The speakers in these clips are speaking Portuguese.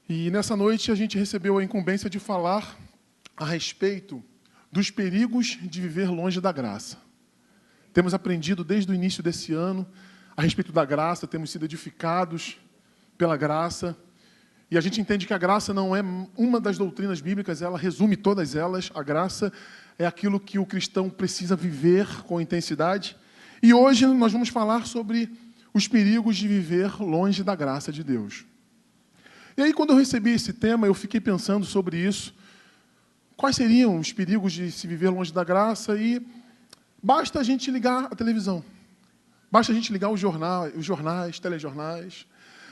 E nessa noite a gente recebeu a incumbência de falar a respeito dos perigos de viver longe da graça. Temos aprendido desde o início desse ano a respeito da graça, temos sido edificados pela graça. E a gente entende que a graça não é uma das doutrinas bíblicas, ela resume todas elas. A graça é aquilo que o cristão precisa viver com intensidade. E hoje nós vamos falar sobre os perigos de viver longe da graça de Deus. E aí, quando eu recebi esse tema, eu fiquei pensando sobre isso. Quais seriam os perigos de se viver longe da graça? E basta a gente ligar a televisão. Basta a gente ligar os jornais, telejornais.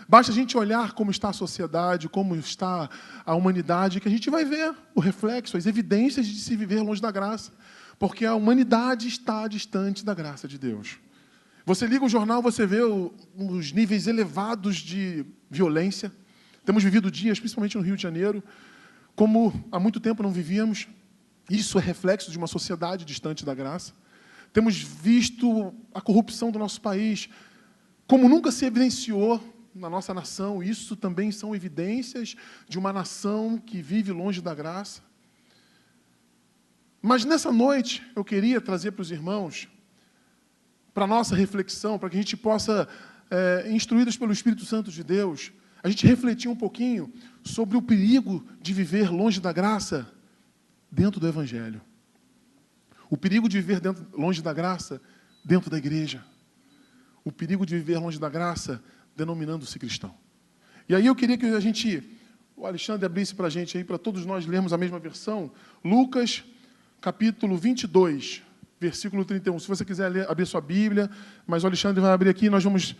Basta a gente olhar como está a sociedade, como está a humanidade, que a gente vai ver o reflexo, as evidências de se viver longe da graça. Porque a humanidade está distante da graça de Deus. Você liga o jornal, você vê os níveis elevados de violência. Temos vivido dias, principalmente no Rio de Janeiro, como há muito tempo não vivíamos. Isso é reflexo de uma sociedade distante da graça. Temos visto a corrupção do nosso país como nunca se evidenciou na nossa nação. Isso também são evidências de uma nação que vive longe da graça. Mas nessa noite eu queria trazer para os irmãos, para a nossa reflexão, para que a gente possa, instruídos pelo Espírito Santo de Deus, a gente refletir um pouquinho sobre o perigo de viver longe da graça dentro do Evangelho. O perigo de viver longe da graça dentro da igreja. O perigo de viver longe da graça denominando-se cristão. E aí eu queria que o Alexandre abrisse para a gente aí, para todos nós lermos a mesma versão, Lucas, capítulo 22, versículo 31. Se você quiser ler, abrir sua Bíblia, mas o Alexandre vai abrir aqui, nós vamos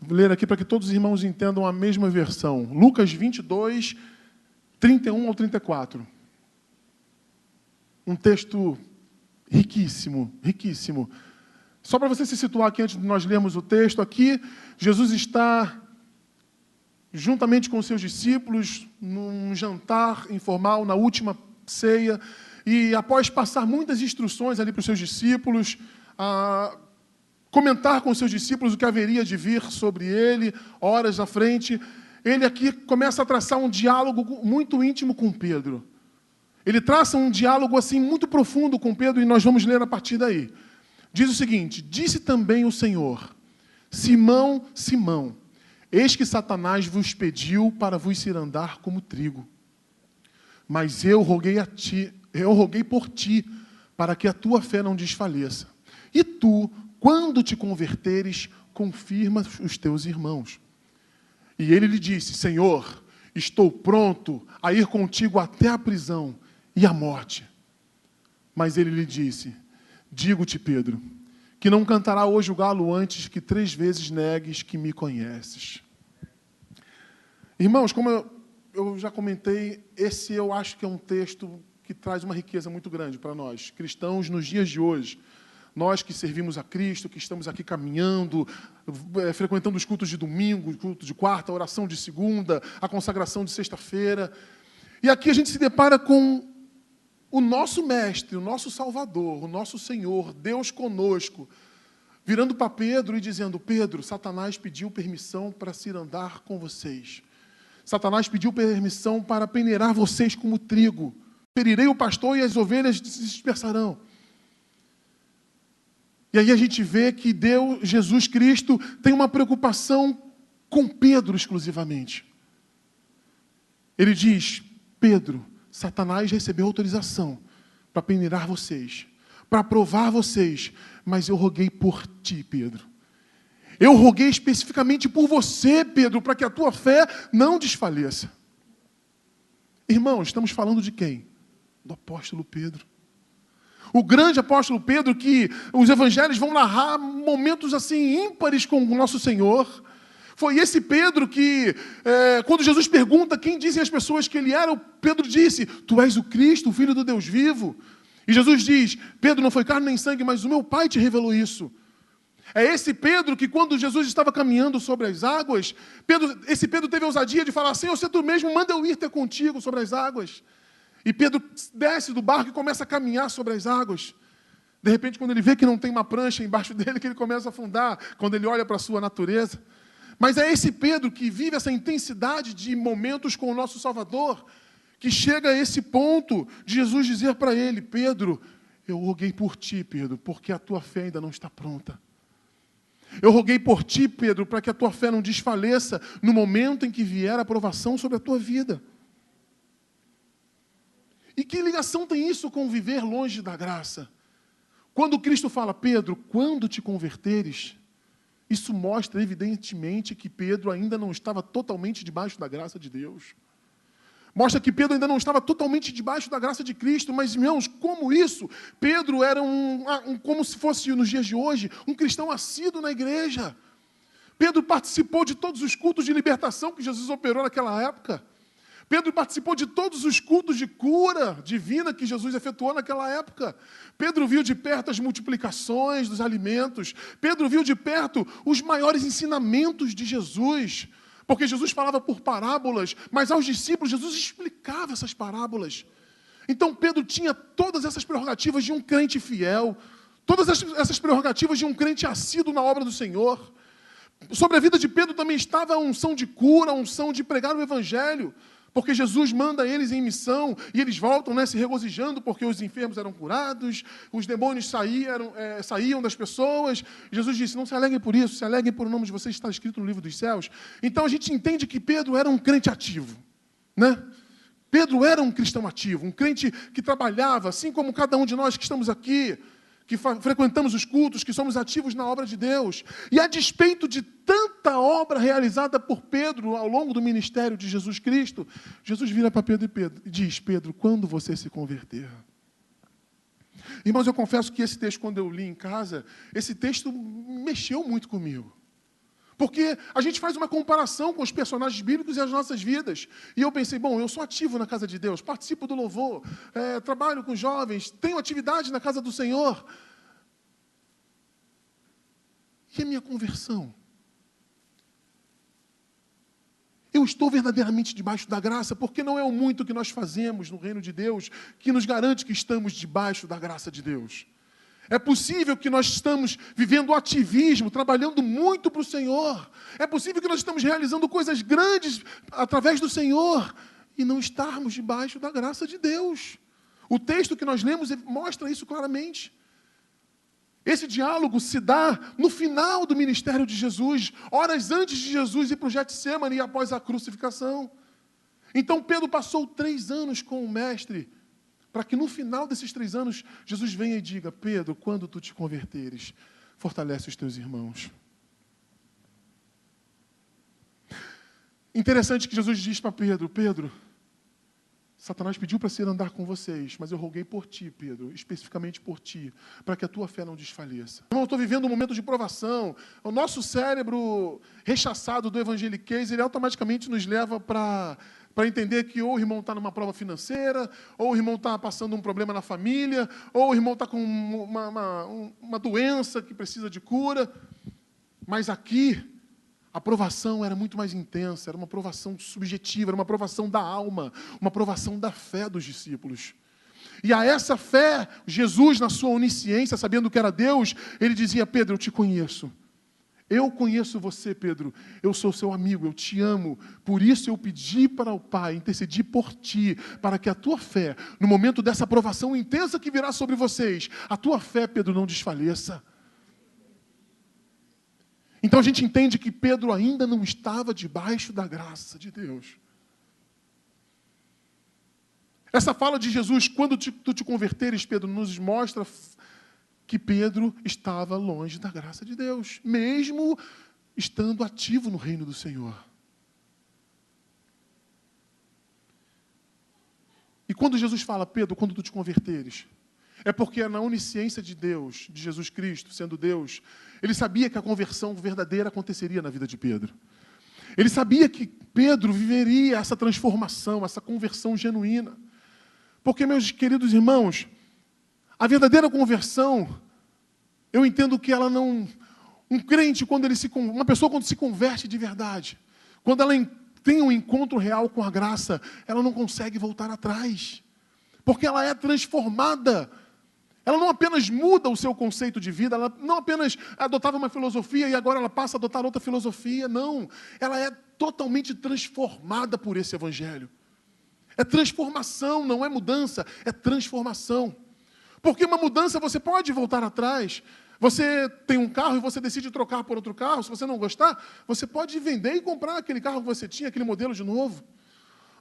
ler aqui para que todos os irmãos entendam a mesma versão. Lucas 22, 31 ao 34. Um texto riquíssimo, riquíssimo. Só para você se situar aqui antes de nós lermos o texto, aqui Jesus está juntamente com os seus discípulos num jantar informal, na última ceia, e após passar muitas instruções ali para os seus discípulos, comentar com os seus discípulos o que haveria de vir sobre ele, horas à frente, ele aqui começa a traçar um diálogo muito íntimo com Pedro. Ele traça um diálogo assim muito profundo com Pedro e nós vamos ler a partir daí. Diz o seguinte: disse também o Senhor, Simão, Simão, eis que Satanás vos pediu para vos cirandar como trigo. Mas eu roguei por ti, para que a tua fé não desfaleça. E tu, quando te converteres, confirma os teus irmãos. E ele lhe disse: Senhor, estou pronto a ir contigo até a prisão e a morte. Mas ele lhe disse: digo-te, Pedro, que não cantará hoje o galo antes que 3 vezes negues que me conheces. Irmãos, como eu já comentei, esse eu acho que é um texto que traz uma riqueza muito grande para nós, cristãos, nos dias de hoje. Nós que servimos a Cristo, que estamos aqui caminhando, frequentando os cultos de domingo, o culto de quarta, a oração de segunda, a consagração de sexta-feira. E aqui a gente se depara com o nosso Mestre, o nosso Salvador, o nosso Senhor, Deus conosco, virando para Pedro e dizendo: Pedro, Satanás pediu permissão para cirandar com vocês. Satanás pediu permissão para peneirar vocês como trigo. Ferirei o pastor e as ovelhas se dispersarão. E aí a gente vê que Deus, Jesus Cristo, tem uma preocupação com Pedro exclusivamente. Ele diz: Pedro, Satanás recebeu autorização para peneirar vocês, para provar vocês, mas eu roguei por ti, Pedro. Eu roguei especificamente por você, Pedro, para que a tua fé não desfaleça. Irmãos, estamos falando de quem? Do apóstolo Pedro. O grande apóstolo Pedro, que os evangelhos vão narrar momentos assim ímpares com o nosso Senhor. Foi esse Pedro que, quando Jesus pergunta quem dizem as pessoas que ele era, o Pedro disse: tu és o Cristo, o Filho do Deus vivo. E Jesus diz: Pedro, não foi carne nem sangue, mas o meu Pai te revelou isso. É esse Pedro que, quando Jesus estava caminhando sobre as águas, esse Pedro teve a ousadia de falar: Senhor, se tu mesmo, manda eu ir ter contigo sobre as águas. E Pedro desce do barco e começa a caminhar sobre as águas. De repente, quando ele vê que não tem uma prancha embaixo dele, que ele começa a afundar, quando ele olha para a sua natureza. Mas é esse Pedro que vive essa intensidade de momentos com o nosso Salvador, que chega a esse ponto de Jesus dizer para ele: Pedro, eu roguei por ti, Pedro, porque a tua fé ainda não está pronta. Eu roguei por ti, Pedro, para que a tua fé não desfaleça no momento em que vier a provação sobre a tua vida. E que ligação tem isso com viver longe da graça? Quando Cristo fala: Pedro, quando te converteres, isso mostra evidentemente que Pedro ainda não estava totalmente debaixo da graça de Deus. Mostra que Pedro ainda não estava totalmente debaixo da graça de Cristo. Mas, irmãos, como isso? Pedro era como se fosse nos dias de hoje, um cristão assíduo na igreja. Pedro participou de todos os cultos de libertação que Jesus operou naquela época. Pedro participou de todos os cultos de cura divina que Jesus efetuou naquela época. Pedro viu de perto as multiplicações dos alimentos. Pedro viu de perto os maiores ensinamentos de Jesus. Porque Jesus falava por parábolas, mas aos discípulos Jesus explicava essas parábolas. Então Pedro tinha todas essas prerrogativas de um crente fiel, todas essas prerrogativas de um crente assíduo na obra do Senhor. Sobre a vida de Pedro também estava a unção de cura, a unção de pregar o Evangelho, porque Jesus manda eles em missão e eles voltam, se regozijando porque os enfermos eram curados, os demônios saíam das pessoas. Jesus disse: não se alegrem por isso, se alegrem por o nome de vocês que está escrito no livro dos céus. Então a gente entende que Pedro era um crente ativo, Pedro era um cristão ativo, um crente que trabalhava, assim como cada um de nós que estamos aqui, que frequentamos os cultos, que somos ativos na obra de Deus. E a despeito de tanta obra realizada por Pedro ao longo do ministério de Jesus Cristo, Jesus vira para Pedro e diz: Pedro, quando você se converter? Irmãos, eu confesso que esse texto, quando eu li em casa, esse texto mexeu muito comigo. Porque a gente faz uma comparação com os personagens bíblicos e as nossas vidas. E eu pensei: bom, eu sou ativo na casa de Deus, participo do louvor, trabalho com jovens, tenho atividade na casa do Senhor. E a minha conversão? Eu estou verdadeiramente debaixo da graça, porque não é o muito que nós fazemos no reino de Deus que nos garante que estamos debaixo da graça de Deus. É possível que nós estamos vivendo ativismo, trabalhando muito para o Senhor. É possível que nós estamos realizando coisas grandes através do Senhor e não estarmos debaixo da graça de Deus. O texto que nós lemos mostra isso claramente. Esse diálogo se dá no final do ministério de Jesus, horas antes de Jesus ir para o Getsemane e após a crucificação. Então Pedro passou 3 anos com o Mestre, para que no final desses 3 anos, Jesus venha e diga: Pedro, quando tu te converteres, fortalece os teus irmãos. Interessante que Jesus diz para Pedro: Pedro, Satanás pediu para ser andar com vocês, mas eu roguei por ti, Pedro, especificamente por ti, para que a tua fé não desfaleça. Eu estou vivendo um momento de provação. O nosso cérebro rechaçado do evangeliquez, ele automaticamente nos leva para entender que ou o irmão está numa prova financeira, ou o irmão está passando um problema na família, ou o irmão está com uma doença que precisa de cura. Mas aqui, a provação era muito mais intensa, era uma provação subjetiva, era uma provação da alma, uma provação da fé dos discípulos. E a essa fé, Jesus, na sua onisciência, sabendo que era Deus, ele dizia: Pedro, eu te conheço. Eu conheço você, Pedro. Eu sou seu amigo, eu te amo. Por isso eu pedi para o Pai, intercedi por ti, para que a tua fé, no momento dessa provação intensa que virá sobre vocês, a tua fé, Pedro, não desfaleça. Então a gente entende que Pedro ainda não estava debaixo da graça de Deus. Essa fala de Jesus: quando tu te converteres, Pedro, nos mostra que Pedro estava longe da graça de Deus, mesmo estando ativo no reino do Senhor. E quando Jesus fala: Pedro, quando tu te converteres, é porque na onisciência de Deus, de Jesus Cristo, sendo Deus, ele sabia que a conversão verdadeira aconteceria na vida de Pedro. Ele sabia que Pedro viveria essa transformação, essa conversão genuína. Porque, meus queridos irmãos, a verdadeira conversão, eu entendo que ela não... Um crente, uma pessoa quando se converte de verdade, quando ela tem um encontro real com a graça, ela não consegue voltar atrás. Porque ela é transformada. Ela não apenas muda o seu conceito de vida, ela não apenas adotava uma filosofia e agora ela passa a adotar outra filosofia, não. Ela é totalmente transformada por esse evangelho. É transformação, não é mudança, é transformação. Porque uma mudança você pode voltar atrás. Você tem um carro e você decide trocar por outro carro, se você não gostar, você pode vender e comprar aquele carro que você tinha, aquele modelo de novo.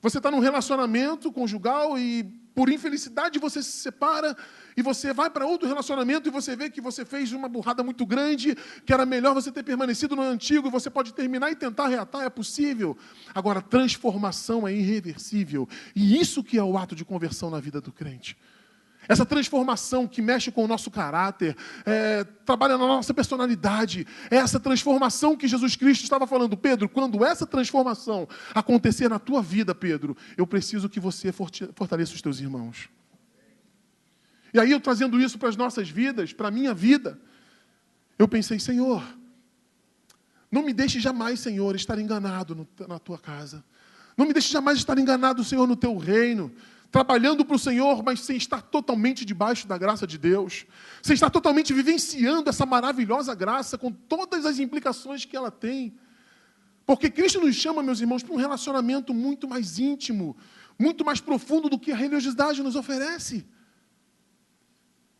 Você está num relacionamento conjugal e, por infelicidade, você se separa e você vai para outro relacionamento e você vê que você fez uma burrada muito grande, que era melhor você ter permanecido no antigo, e você pode terminar e tentar reatar, é possível. Agora, transformação é irreversível. E isso que é o ato de conversão na vida do crente. Essa transformação que mexe com o nosso caráter, trabalha na nossa personalidade. É essa transformação que Jesus Cristo estava falando. Pedro, quando essa transformação acontecer na tua vida, Pedro, eu preciso que você fortaleça os teus irmãos. E aí, eu trazendo isso para as nossas vidas, para a minha vida, eu pensei, Senhor, não me deixe jamais, Senhor, estar enganado na tua casa. Não me deixe jamais estar enganado, Senhor, no teu reino. Trabalhando para o Senhor, mas sem estar totalmente debaixo da graça de Deus, sem estar totalmente vivenciando essa maravilhosa graça, com todas as implicações que ela tem. Porque Cristo nos chama, meus irmãos, para um relacionamento muito mais íntimo, muito mais profundo do que a religiosidade nos oferece.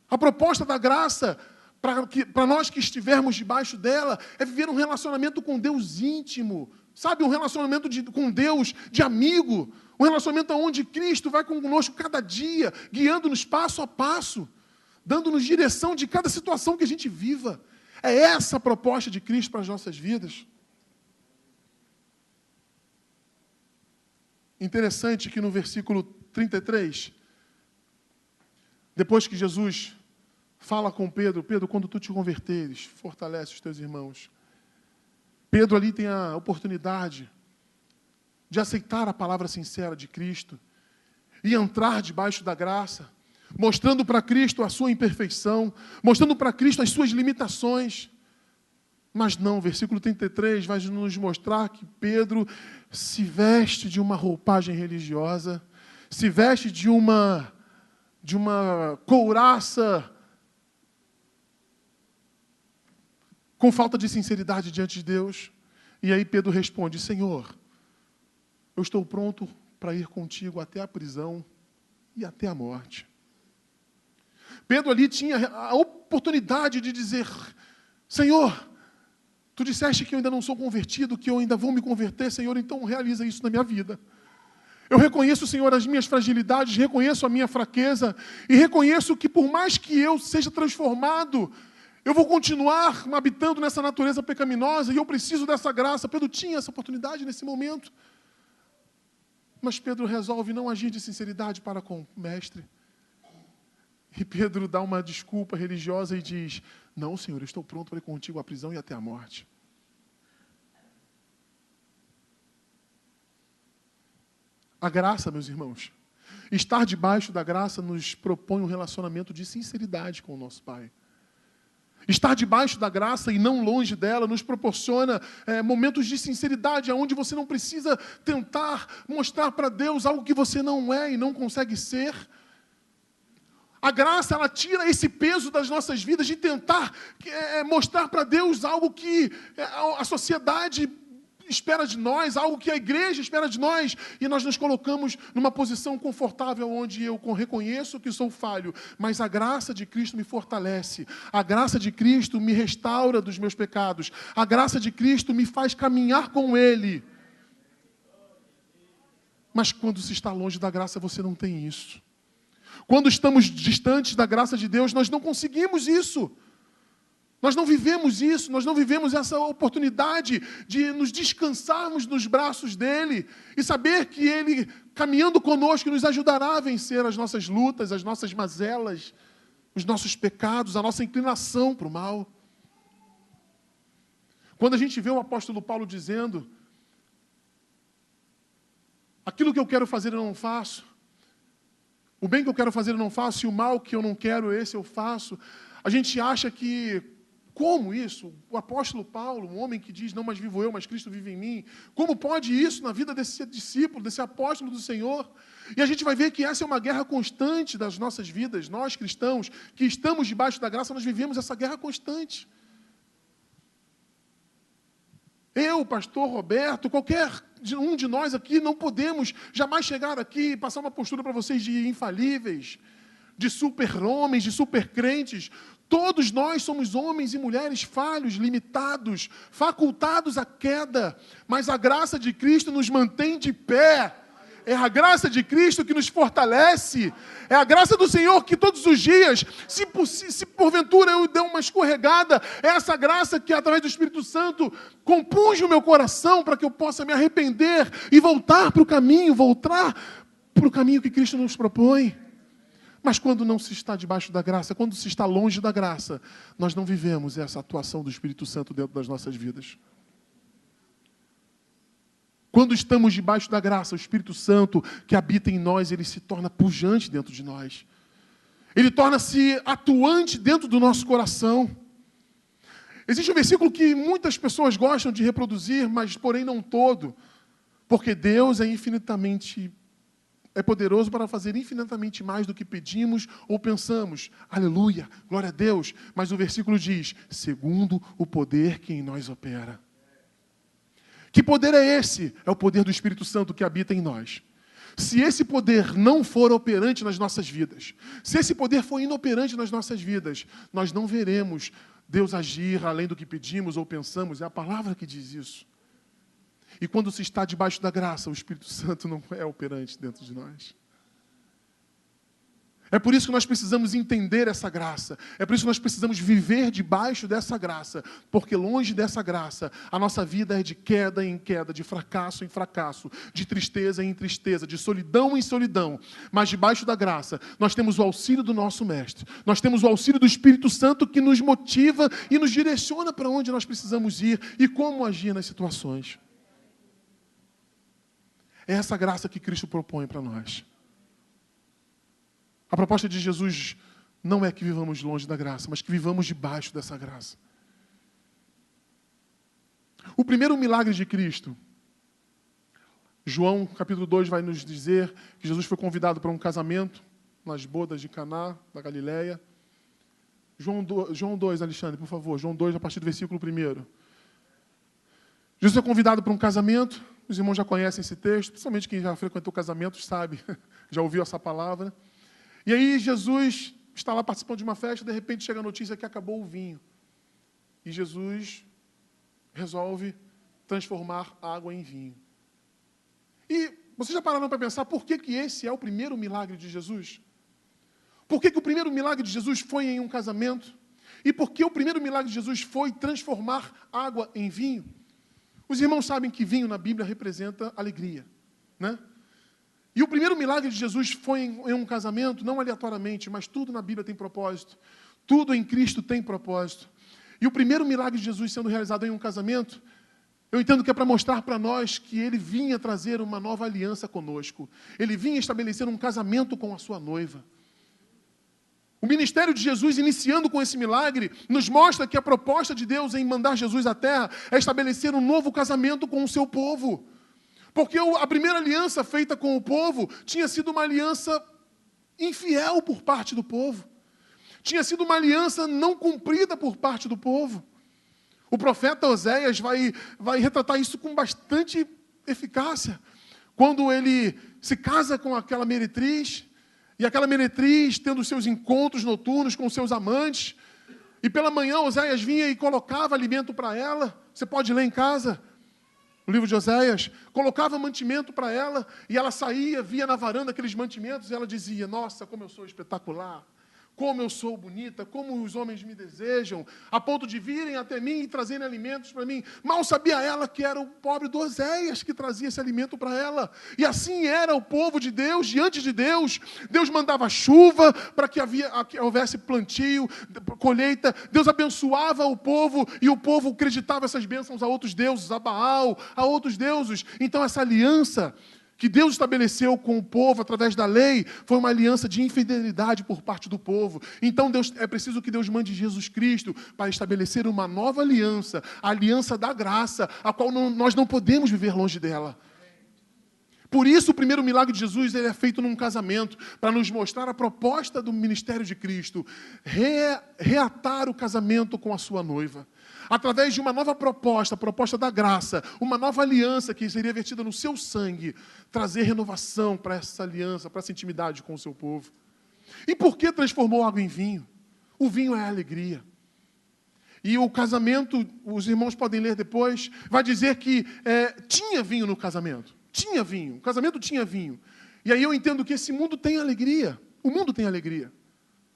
A proposta da graça, para nós que estivermos debaixo dela, é viver um relacionamento com Deus íntimo, sabe, um relacionamento com Deus de amigo, um relacionamento onde Cristo vai conosco cada dia, guiando-nos passo a passo, dando-nos direção de cada situação que a gente viva. É essa a proposta de Cristo para as nossas vidas. Interessante que no versículo 33, depois que Jesus fala com Pedro, Pedro, quando tu te converteres, fortalece os teus irmãos. Pedro ali tem a oportunidade de aceitar a palavra sincera de Cristo e entrar debaixo da graça, mostrando para Cristo a sua imperfeição, mostrando para Cristo as suas limitações. Mas não, o versículo 33 vai nos mostrar que Pedro se veste de uma roupagem religiosa, se veste de uma couraça com falta de sinceridade diante de Deus. E aí Pedro responde, Senhor, eu estou pronto para ir contigo até a prisão e até a morte. Pedro ali tinha a oportunidade de dizer, Senhor, tu disseste que eu ainda não sou convertido, que eu ainda vou me converter, Senhor, então realiza isso na minha vida. Eu reconheço, Senhor, as minhas fragilidades, reconheço a minha fraqueza e reconheço que por mais que eu seja transformado, eu vou continuar habitando nessa natureza pecaminosa e eu preciso dessa graça. Pedro tinha essa oportunidade nesse momento. Mas Pedro resolve não agir de sinceridade para com o mestre. E Pedro dá uma desculpa religiosa e diz, não, Senhor, eu estou pronto para ir contigo à prisão e até a morte. A graça, meus irmãos, estar debaixo da graça nos propõe um relacionamento de sinceridade com o nosso Pai. Estar debaixo da graça e não longe dela nos proporciona momentos de sinceridade, onde você não precisa tentar mostrar para Deus algo que você não é e não consegue ser. A graça, ela tira esse peso das nossas vidas de tentar mostrar para Deus algo que a sociedade espera de nós, algo que a igreja espera de nós, e nós nos colocamos numa posição confortável onde eu reconheço que sou falho, mas a graça de Cristo me fortalece, a graça de Cristo me restaura dos meus pecados, a graça de Cristo me faz caminhar com Ele. Mas quando se está longe da graça, você não tem isso. Quando estamos distantes da graça de Deus, nós não conseguimos isso. Nós não vivemos isso, nós não vivemos essa oportunidade de nos descansarmos nos braços dEle e saber que Ele, caminhando conosco, nos ajudará a vencer as nossas lutas, as nossas mazelas, os nossos pecados, a nossa inclinação para o mal. Quando a gente vê o apóstolo Paulo dizendo, aquilo que eu quero fazer eu não faço, o bem que eu quero fazer eu não faço, e o mal que eu não quero, esse eu faço, a gente acha que Como isso? O apóstolo Paulo, um homem que diz, não mais vivo eu, mas Cristo vive em mim. Como pode isso na vida desse discípulo, desse apóstolo do Senhor? E a gente vai ver que essa é uma guerra constante das nossas vidas. Nós, cristãos, que estamos debaixo da graça, nós vivemos essa guerra constante. Eu, pastor Roberto, qualquer um de nós aqui, não podemos jamais chegar aqui e passar uma postura para vocês de infalíveis, de super-homens, de super-crentes. Todos nós somos homens e mulheres falhos, limitados, facultados à queda, mas a graça de Cristo nos mantém de pé. É a graça de Cristo que nos fortalece. É a graça do Senhor que todos os dias, se porventura eu der uma escorregada, é essa graça que, através do Espírito Santo, compunge o meu coração para que eu possa me arrepender e voltar para o caminho que Cristo nos propõe. Mas quando não se está debaixo da graça, quando se está longe da graça, nós não vivemos essa atuação do Espírito Santo dentro das nossas vidas. Quando estamos debaixo da graça, o Espírito Santo que habita em nós, ele se torna pujante dentro de nós. Ele torna-se atuante dentro do nosso coração. Existe um versículo que muitas pessoas gostam de reproduzir, mas porém não todo. Porque Deus é poderoso para fazer infinitamente mais do que pedimos ou pensamos. Aleluia, glória a Deus. Mas o versículo diz, segundo o poder que em nós opera. Que poder é esse? É o poder do Espírito Santo que habita em nós. Se esse poder não for operante nas nossas vidas, se esse poder for inoperante nas nossas vidas, nós não veremos Deus agir além do que pedimos ou pensamos. É a palavra que diz isso. E quando se está debaixo da graça, o Espírito Santo não é operante dentro de nós. É por isso que nós precisamos entender essa graça. É por isso que nós precisamos viver debaixo dessa graça. Porque longe dessa graça, a nossa vida é de queda em queda, de fracasso em fracasso, de tristeza em tristeza, de solidão em solidão. Mas debaixo da graça, nós temos o auxílio do nosso Mestre. Nós temos o auxílio do Espírito Santo que nos motiva e nos direciona para onde nós precisamos ir e como agir nas situações. É essa graça que Cristo propõe para nós. A proposta de Jesus não é que vivamos longe da graça, mas que vivamos debaixo dessa graça. O primeiro milagre de Cristo, João capítulo 2 vai nos dizer que Jesus foi convidado para um casamento nas bodas de Caná, da Galileia. João 2, Alexandre, por favor. João 2, a partir do versículo 1. Jesus é convidado para um casamento. Os irmãos já conhecem esse texto, principalmente quem já frequentou casamentos sabe, já ouviu essa palavra. E aí Jesus está lá participando de uma festa, de repente chega a notícia que acabou o vinho. E Jesus resolve transformar água em vinho. E vocês já pararam para pensar por que esse é o primeiro milagre de Jesus? Por que o primeiro milagre de Jesus foi em um casamento? E por que o primeiro milagre de Jesus foi transformar água em vinho? Os irmãos sabem que vinho na Bíblia representa alegria, né? E o primeiro milagre de Jesus foi em um casamento, não aleatoriamente, mas tudo na Bíblia tem propósito. Tudo em Cristo tem propósito. E o primeiro milagre de Jesus sendo realizado em um casamento, eu entendo que é para mostrar para nós que ele vinha trazer uma nova aliança conosco. Ele vinha estabelecer um casamento com a sua noiva. O ministério de Jesus, iniciando com esse milagre, nos mostra que a proposta de Deus em mandar Jesus à terra é estabelecer um novo casamento com o seu povo. Porque a primeira aliança feita com o povo tinha sido uma aliança infiel por parte do povo. Tinha sido uma aliança não cumprida por parte do povo. O profeta Oséias vai retratar isso com bastante eficácia. Quando ele se casa com aquela meretriz, e aquela meretriz tendo seus encontros noturnos com seus amantes, e pela manhã Oséias vinha e colocava alimento para ela. Você pode ler em casa. O livro de Oséias, colocava mantimento para ela, e ela saía, via na varanda aqueles mantimentos, e ela dizia, nossa, como eu sou espetacular, como eu sou bonita, como os homens me desejam, a ponto de virem até mim e trazerem alimentos para mim. Mal sabia ela que era o pobre do Oséias que trazia esse alimento para ela. E assim era o povo de Deus, diante de Deus. Deus mandava chuva para que houvesse plantio, colheita. Deus abençoava o povo e o povo acreditava essas bênçãos a outros deuses, a Baal, a outros deuses. Então essa aliança que Deus estabeleceu com o povo através da lei foi uma aliança de infidelidade por parte do povo. Então é preciso que Deus mande Jesus Cristo para estabelecer uma nova aliança, a aliança da graça, a qual nós não podemos viver longe dela. Por isso, o primeiro milagre de Jesus ele é feito num casamento, para nos mostrar a proposta do ministério de Cristo, reatar o casamento com a sua noiva. Através de uma nova proposta, a proposta da graça, uma nova aliança que seria vertida no seu sangue, trazer renovação para essa aliança, para essa intimidade com o seu povo. E por que transformou água em vinho? O vinho é a alegria. E o casamento, os irmãos podem ler depois, vai dizer que tinha vinho no casamento. Tinha vinho, o casamento tinha vinho. E aí eu entendo que esse mundo tem alegria. O mundo tem alegria,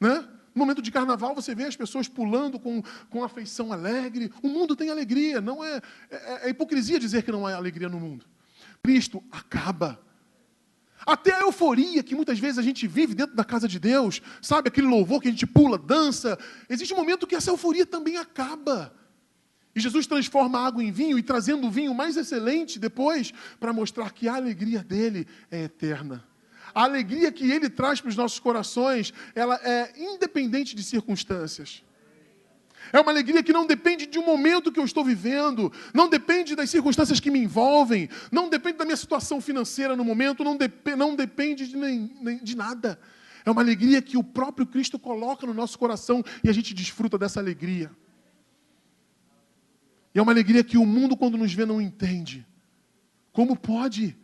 né? No momento de carnaval você vê as pessoas pulando com afeição alegre. O mundo tem alegria. Não é hipocrisia dizer que não há alegria no mundo. Cristo acaba. Até a euforia que muitas vezes a gente vive dentro da casa de Deus, sabe? Aquele louvor que a gente pula, dança. Existe um momento que essa euforia também acaba. E Jesus transforma a água em vinho e trazendo o vinho mais excelente depois para mostrar que a alegria dele é eterna. A alegria que ele traz para os nossos corações, ela é independente de circunstâncias. É uma alegria que não depende de um momento que eu estou vivendo, não depende das circunstâncias que me envolvem, não depende da minha situação financeira no momento, não depende de nada. É uma alegria que o próprio Cristo coloca no nosso coração e a gente desfruta dessa alegria. E é uma alegria que o mundo, quando nos vê, não entende. Como pode?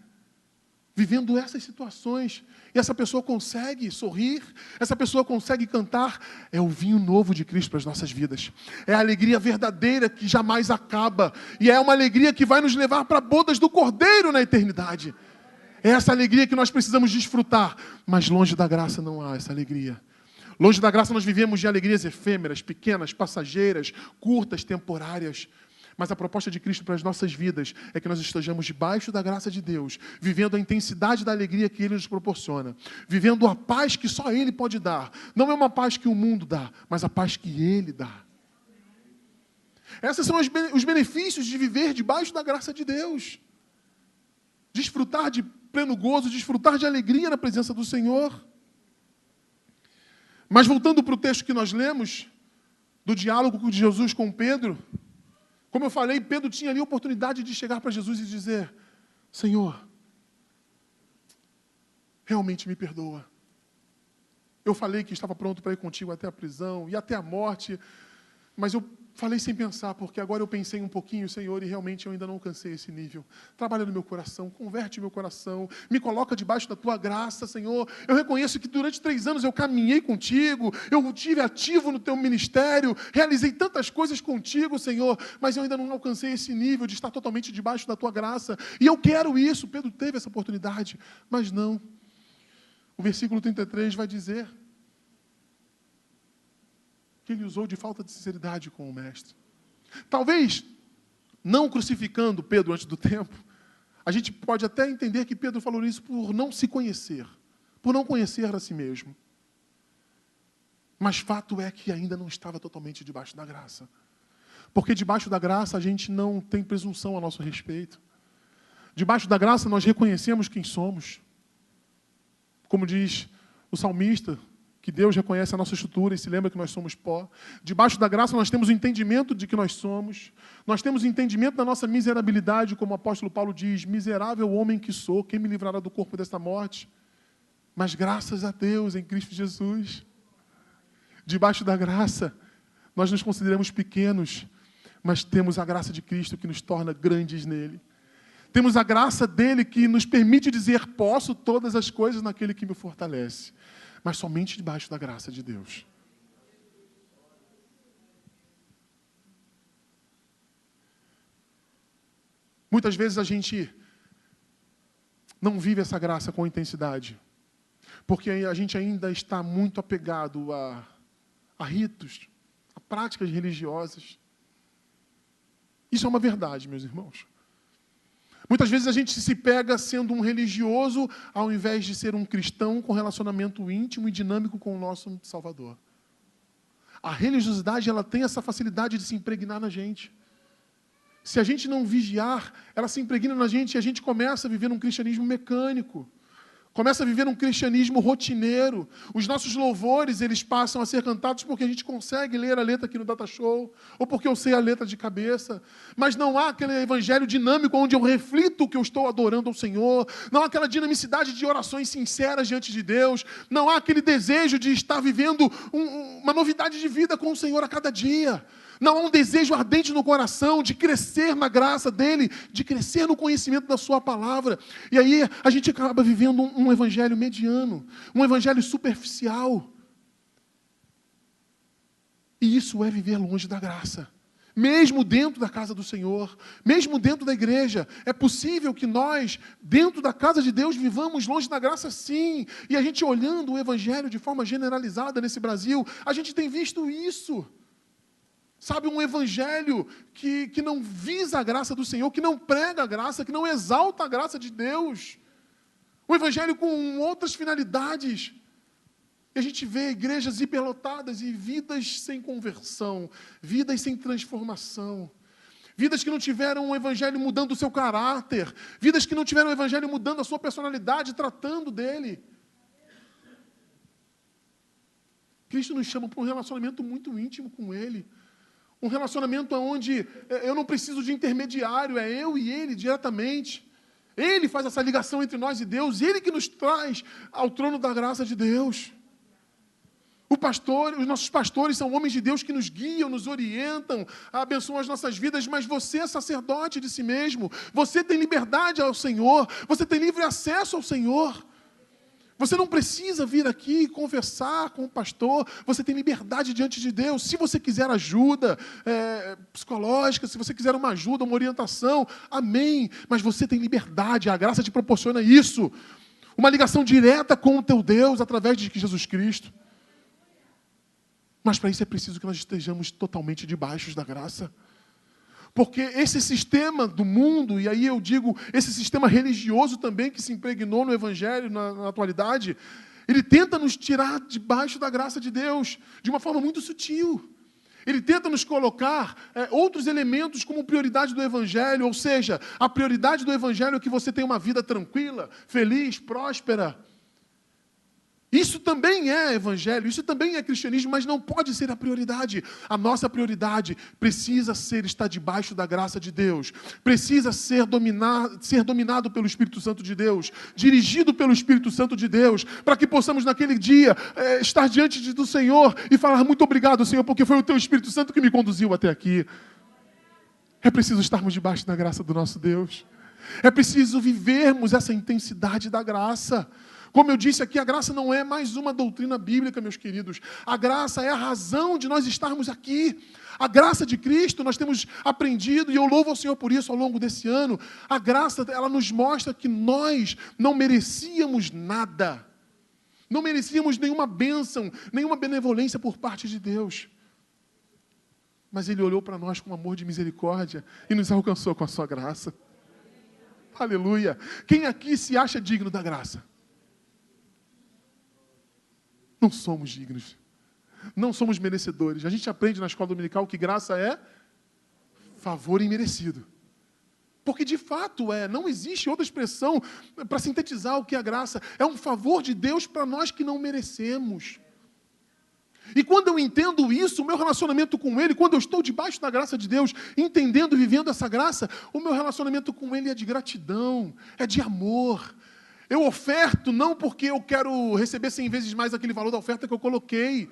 Vivendo essas situações. E essa pessoa consegue sorrir, essa pessoa consegue cantar. É o vinho novo de Cristo para as nossas vidas. É a alegria verdadeira que jamais acaba. E é uma alegria que vai nos levar para bodas do Cordeiro na eternidade. É essa alegria que nós precisamos desfrutar. Mas longe da graça não há essa alegria. Longe da graça nós vivemos de alegrias efêmeras, pequenas, passageiras, curtas, temporárias. Mas a proposta de Cristo para as nossas vidas é que nós estejamos debaixo da graça de Deus, vivendo a intensidade da alegria que Ele nos proporciona, vivendo a paz que só Ele pode dar. Não é uma paz que o mundo dá, mas a paz que Ele dá. Esses são os benefícios de viver debaixo da graça de Deus. Desfrutar de pleno gozo, desfrutar de alegria na presença do Senhor. Mas voltando para o texto que nós lemos, do diálogo de Jesus com Pedro, como eu falei, Pedro tinha ali a oportunidade de chegar para Jesus e dizer: Senhor, realmente me perdoa. Eu falei que estava pronto para ir contigo até a prisão e até a morte, mas eu falei sem pensar, porque agora eu pensei um pouquinho, Senhor, e realmente eu ainda não alcancei esse nível. Trabalha no meu coração, converte meu coração, me coloca debaixo da Tua graça, Senhor. Eu reconheço que durante 3 anos eu caminhei contigo, eu estive ativo no Teu ministério, realizei tantas coisas contigo, Senhor, mas eu ainda não alcancei esse nível de estar totalmente debaixo da Tua graça. E eu quero isso. Pedro teve essa oportunidade, mas não. O versículo 33 vai dizer que ele usou de falta de sinceridade com o mestre. Talvez, não crucificando Pedro antes do tempo, a gente pode até entender que Pedro falou isso por não se conhecer, por não conhecer a si mesmo. Mas fato é que ainda não estava totalmente debaixo da graça. Porque debaixo da graça a gente não tem presunção a nosso respeito. Debaixo da graça nós reconhecemos quem somos. Como diz o salmista, que Deus reconhece a nossa estrutura e se lembra que nós somos pó. Debaixo da graça nós temos o entendimento de que nós somos. Nós temos o entendimento da nossa miserabilidade, como o apóstolo Paulo diz: miserável homem que sou, quem me livrará do corpo desta morte? Mas graças a Deus em Cristo Jesus. Debaixo da graça nós nos consideramos pequenos, mas temos a graça de Cristo que nos torna grandes nele. Temos a graça dele que nos permite dizer: posso todas as coisas naquele que me fortalece. Mas somente debaixo da graça de Deus. Muitas vezes a gente não vive essa graça com intensidade, porque a gente ainda está muito apegado a ritos, a práticas religiosas. Isso é uma verdade, meus irmãos. Muitas vezes a gente se pega sendo um religioso ao invés de ser um cristão com relacionamento íntimo e dinâmico com o nosso Salvador. A religiosidade ela tem essa facilidade de se impregnar na gente. se a gente não vigiar, ela se impregna na gente e a gente começa a viver um cristianismo mecânico. Começa a viver um cristianismo rotineiro. Os nossos louvores, eles passam a ser cantados porque a gente consegue ler a letra aqui no Data Show, ou porque eu sei a letra de cabeça. Mas não há aquele evangelho dinâmico onde eu reflito que eu estou adorando ao Senhor. Não há aquela dinamicidade de orações sinceras diante de Deus. Não há aquele desejo de estar vivendo uma novidade de vida com o Senhor a cada dia. Não há um desejo ardente no coração de crescer na graça dEle, de crescer no conhecimento da Sua palavra. E aí a gente acaba vivendo um evangelho mediano, um evangelho superficial. E isso é viver longe da graça. Mesmo dentro da casa do Senhor, mesmo dentro da igreja, é possível que nós, dentro da casa de Deus, vivamos longe da graça, sim. E a gente olhando o evangelho de forma generalizada nesse Brasil, a gente tem visto isso. Sabe, um evangelho que não visa a graça do Senhor, que não prega a graça, que não exalta a graça de Deus. Um evangelho com outras finalidades. E a gente vê igrejas hiperlotadas e vidas sem conversão, vidas sem transformação. Vidas que não tiveram o evangelho mudando o seu caráter, vidas que não tiveram o evangelho mudando a sua personalidade, tratando dele. Cristo nos chama para um relacionamento muito íntimo com Ele. Um relacionamento onde eu não preciso de intermediário, é eu e Ele diretamente. Ele faz essa ligação entre nós e Deus, Ele que nos traz ao trono da graça de Deus. Os nossos pastores são homens de Deus que nos guiam, nos orientam, abençoam as nossas vidas, mas você é sacerdote de si mesmo, você tem liberdade ao Senhor, você tem livre acesso ao Senhor. Você não precisa vir aqui conversar com o pastor, você tem liberdade diante de Deus. Se você quiser ajuda psicológica, se você quiser uma ajuda, uma orientação, amém. Mas você tem liberdade, a graça te proporciona isso. Uma ligação direta com o teu Deus através de Jesus Cristo. Mas para isso é preciso que nós estejamos totalmente debaixo da graça. Porque esse sistema do mundo, e aí eu digo, esse sistema religioso também que se impregnou no Evangelho na atualidade, ele tenta nos tirar debaixo da graça de Deus, de uma forma muito sutil. Ele tenta nos colocar outros elementos como prioridade do Evangelho, ou seja, a prioridade do Evangelho é que você tenha uma vida tranquila, feliz, próspera. Isso também é evangelho, isso também é cristianismo, mas não pode ser a prioridade. A nossa prioridade precisa estar debaixo da graça de Deus. Precisa ser dominado pelo Espírito Santo de Deus, dirigido pelo Espírito Santo de Deus, para que possamos naquele dia estar diante do Senhor e falar muito obrigado, Senhor, porque foi o Teu Espírito Santo que me conduziu até aqui. É preciso estarmos debaixo da graça do nosso Deus. É preciso vivermos essa intensidade da graça. Como eu disse aqui, a graça não é mais uma doutrina bíblica, meus queridos. A graça é a razão de nós estarmos aqui. A graça de Cristo, nós temos aprendido, e eu louvo ao Senhor por isso ao longo desse ano. A graça, ela nos mostra que nós não merecíamos nada. Não merecíamos nenhuma bênção, nenhuma benevolência por parte de Deus. Mas Ele olhou para nós com amor de misericórdia e nos alcançou com a sua graça. Aleluia! Quem aqui se acha digno da graça? Não somos dignos. Não somos merecedores. A gente aprende na escola dominical que graça é favor imerecido. Porque de fato não existe outra expressão para sintetizar o que é a graça. É um favor de Deus para nós que não merecemos. E quando eu entendo isso, o meu relacionamento com Ele, quando eu estou debaixo da graça de Deus, entendendo e vivendo essa graça, o meu relacionamento com Ele é de gratidão, é de amor. Eu oferto não porque eu quero receber 100 vezes mais aquele valor da oferta que eu coloquei.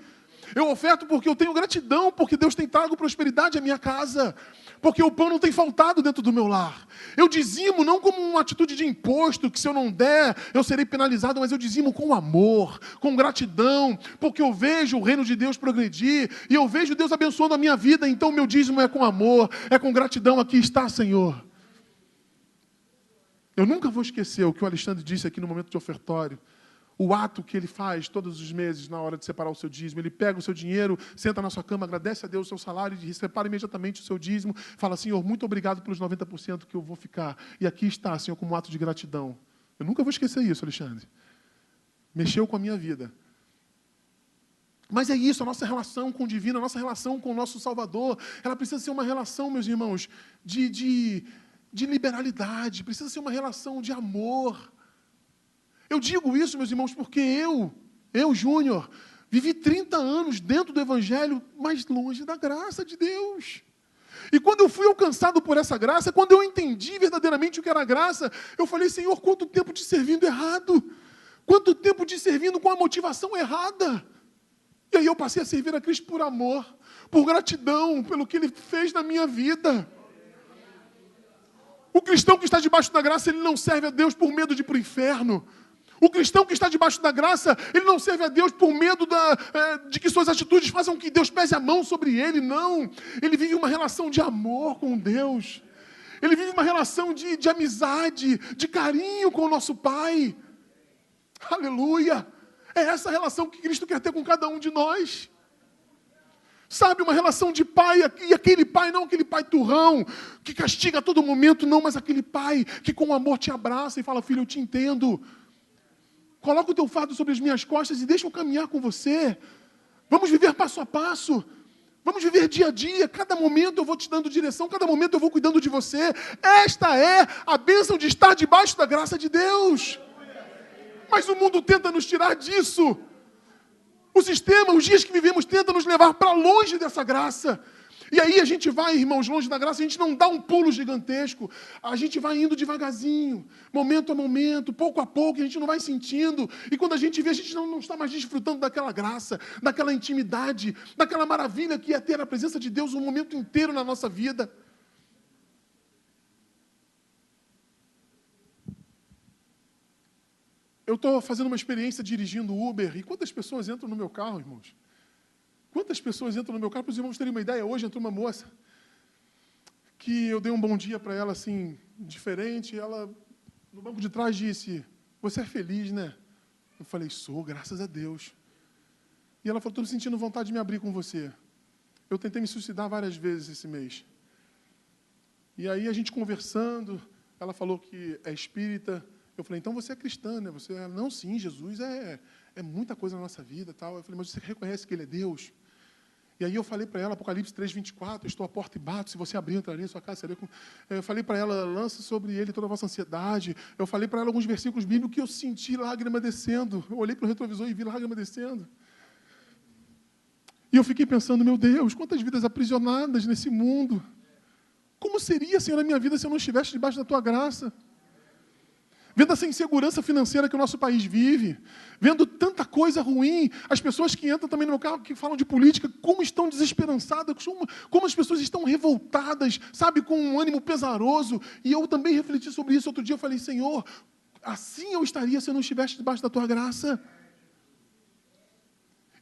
Eu oferto porque eu tenho gratidão, porque Deus tem trago prosperidade à minha casa, porque o pão não tem faltado dentro do meu lar. Eu dizimo não como uma atitude de imposto, que se eu não der, eu serei penalizado, mas eu dizimo com amor, com gratidão, porque eu vejo o reino de Deus progredir, e eu vejo Deus abençoando a minha vida, então o meu dízimo é com amor, é com gratidão. Aqui está, Senhor. Eu nunca vou esquecer o que o Alexandre disse aqui no momento de ofertório. O ato que ele faz todos os meses na hora de separar o seu dízimo. Ele pega o seu dinheiro, senta na sua cama, agradece a Deus o seu salário e separa imediatamente o seu dízimo. Fala, Senhor, muito obrigado pelos 90% que eu vou ficar. E aqui está, Senhor, como um ato de gratidão. Eu nunca vou esquecer isso, Alexandre. Mexeu com a minha vida. Mas é isso, a nossa relação com o divino, a nossa relação com o nosso Salvador, ela precisa ser uma relação, meus irmãos, de liberalidade, precisa ser uma relação de amor. Eu digo isso, meus irmãos, porque eu, Júnior, vivi 30 anos dentro do Evangelho, mas longe da graça de Deus. E quando eu fui alcançado por essa graça, quando eu entendi verdadeiramente o que era graça, eu falei, Senhor, quanto tempo te servindo errado, quanto tempo te servindo com a motivação errada. E aí eu passei a servir a Cristo por amor, por gratidão, pelo que Ele fez na minha vida. O cristão que está debaixo da graça, ele não serve a Deus por medo de ir para o inferno. O cristão que está debaixo da graça, ele não serve a Deus por medo de que suas atitudes façam que Deus pese a mão sobre ele, não. Ele vive uma relação de amor com Deus. Ele vive uma relação de amizade, de carinho com o nosso Pai. Aleluia! É essa relação que Cristo quer ter com cada um de nós. Sabe, uma relação de pai, e aquele pai, não aquele pai turrão, que castiga a todo momento, não, mas aquele pai que com amor te abraça e fala, filho, eu te entendo. Coloca o teu fardo sobre as minhas costas e deixa eu caminhar com você. Vamos viver passo a passo. Vamos viver dia a dia. Cada momento eu vou te dando direção, cada momento eu vou cuidando de você. Esta é a bênção de estar debaixo da graça de Deus. Mas o mundo tenta nos tirar disso. O sistema, os dias que vivemos, tenta nos levar para longe dessa graça. E aí a gente vai, irmãos, longe da graça, a gente não dá um pulo gigantesco. A gente vai indo devagarzinho, momento a momento, pouco a pouco, a gente não vai sentindo. E quando a gente vê, a gente não está mais desfrutando daquela graça, daquela intimidade, daquela maravilha que é ter a presença de Deus um momento inteiro na nossa vida. Eu estou fazendo uma experiência dirigindo Uber, e quantas pessoas entram no meu carro, irmãos? Quantas pessoas entram no meu carro? Para os irmãos terem uma ideia, hoje entrou uma moça, que eu dei um bom dia para ela, assim, diferente, e ela, no banco de trás, disse, você é feliz, né? Eu falei, sou, graças a Deus. E ela falou, estou sentindo vontade de me abrir com você. Eu tentei me suicidar várias vezes esse mês. E aí, a gente conversando, ela falou que é espírita. Eu falei, então você é cristã, né? Você não, sim, Jesus é muita coisa na nossa vida. Tal. Eu falei, mas você reconhece que Ele é Deus? E aí eu falei para ela, Apocalipse 3:24, estou à porta e bato, se você abrir, eu entrarei em sua casa. Eu falei para ela, lança sobre Ele toda a vossa ansiedade. Eu falei para ela alguns versículos bíblicos que eu senti lágrima descendo. Eu olhei para o retrovisor e vi lágrima descendo. E eu fiquei pensando, meu Deus, quantas vidas aprisionadas nesse mundo. Como seria, Senhor, a minha vida se eu não estivesse debaixo da Tua graça? Vendo essa insegurança financeira que o nosso país vive, vendo tanta coisa ruim, as pessoas que entram também no meu carro, que falam de política, como estão desesperançadas, como as pessoas estão revoltadas, sabe, com um ânimo pesaroso. E eu também refleti sobre isso. Outro dia eu falei, Senhor, assim eu estaria se eu não estivesse debaixo da Tua graça.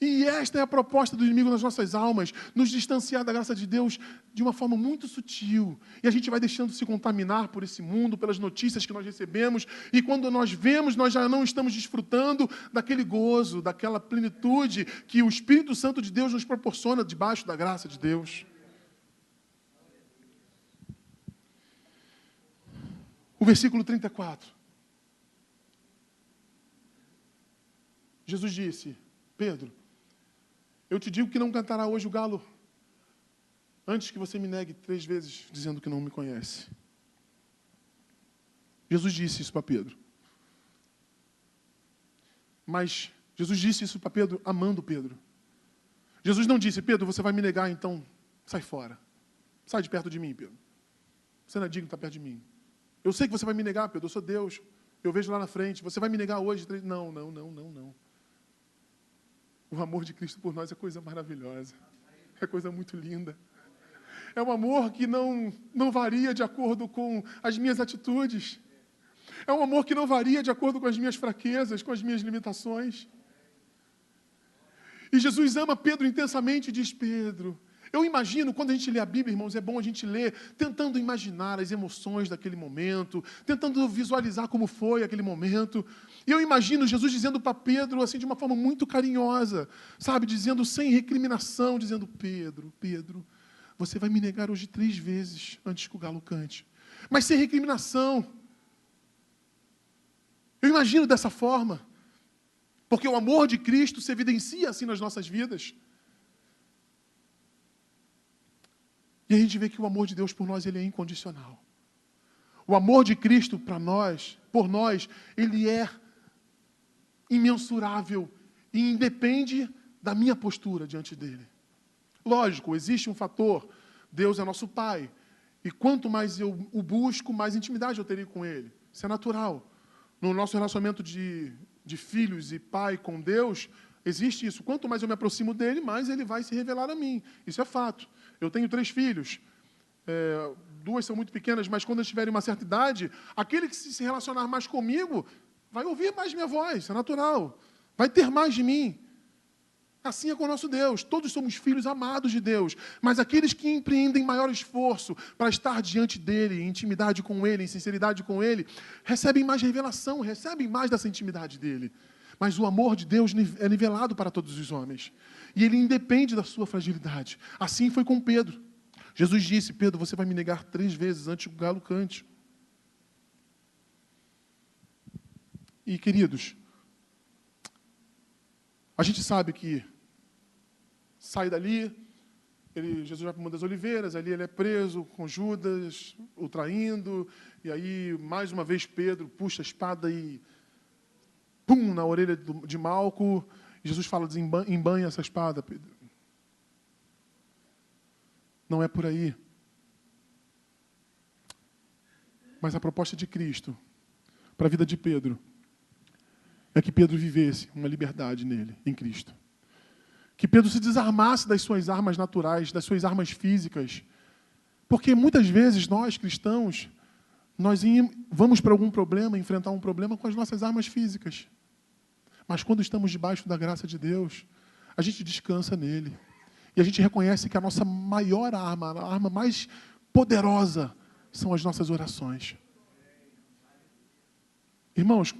E esta é a proposta do inimigo nas nossas almas, nos distanciar da graça de Deus de uma forma muito sutil. E a gente vai deixando se contaminar por esse mundo, pelas notícias que nós recebemos, e quando nós vemos, nós já não estamos desfrutando daquele gozo, daquela plenitude que o Espírito Santo de Deus nos proporciona debaixo da graça de Deus. O versículo 34. Jesus disse, Pedro, eu te digo que não cantará hoje o galo antes que você me negue 3 vezes, dizendo que não me conhece. Jesus disse isso para Pedro. Mas Jesus disse isso para Pedro, amando Pedro. Jesus não disse, Pedro, você vai me negar, então sai fora. Sai de perto de mim, Pedro. Você não é digno de estar perto de mim. Eu sei que você vai me negar, Pedro, eu sou Deus. Eu vejo lá na frente. Você vai me negar hoje? Não. O amor de Cristo por nós é coisa maravilhosa. É coisa muito linda. É um amor que não varia de acordo com as minhas atitudes. É um amor que não varia de acordo com as minhas fraquezas, com as minhas limitações. E Jesus ama Pedro intensamente e diz, Pedro, eu imagino, quando a gente lê a Bíblia, irmãos, é bom a gente ler tentando imaginar as emoções daquele momento, tentando visualizar como foi aquele momento. E eu imagino Jesus dizendo para Pedro, assim, de uma forma muito carinhosa, sabe, dizendo sem recriminação, dizendo, Pedro, você vai me negar hoje 3 vezes antes que o galo cante. Mas sem recriminação. Eu imagino dessa forma. Porque o amor de Cristo se evidencia assim nas nossas vidas. E a gente vê que o amor de Deus por nós, ele é incondicional. O amor de Cristo para nós, por nós, ele é imensurável e independe da minha postura diante dele. Lógico, existe um fator, Deus é nosso Pai, e quanto mais eu o busco, mais intimidade eu terei com ele. Isso é natural. No nosso relacionamento de filhos e pai com Deus, existe isso. Quanto mais eu me aproximo dele, mais ele vai se revelar a mim. Isso é fato. Eu tenho 3 filhos. 2 são muito pequenas, mas quando eles tiverem uma certa idade, aquele que se relacionar mais comigo vai ouvir mais minha voz, é natural. Vai ter mais de mim. Assim é com o nosso Deus. Todos somos filhos amados de Deus, mas aqueles que empreendem maior esforço para estar diante dele, em intimidade com ele, em sinceridade com ele, recebem mais revelação, recebem mais dessa intimidade dele. Mas o amor de Deus é nivelado para todos os homens. E ele independe da sua fragilidade. Assim foi com Pedro. Jesus disse: Pedro, você vai me negar 3 vezes antes que o galo cante. E, queridos, a gente sabe que sai dali, Jesus vai para o Monte das Oliveiras, ali ele é preso com Judas, o traindo, e aí, mais uma vez, Pedro puxa a espada e pum, na orelha de Malco. Jesus fala: embanha essa espada, Pedro. Não é por aí. Mas a proposta de Cristo para a vida de Pedro é que Pedro vivesse uma liberdade nele, em Cristo. Que Pedro se desarmasse das suas armas naturais, das suas armas físicas. Porque muitas vezes nós, cristãos, nós vamos para algum problema, enfrentar um problema com as nossas armas físicas. Mas quando estamos debaixo da graça de Deus, a gente descansa nele. E a gente reconhece que a nossa maior arma, a arma mais poderosa, são as nossas orações. Irmãos,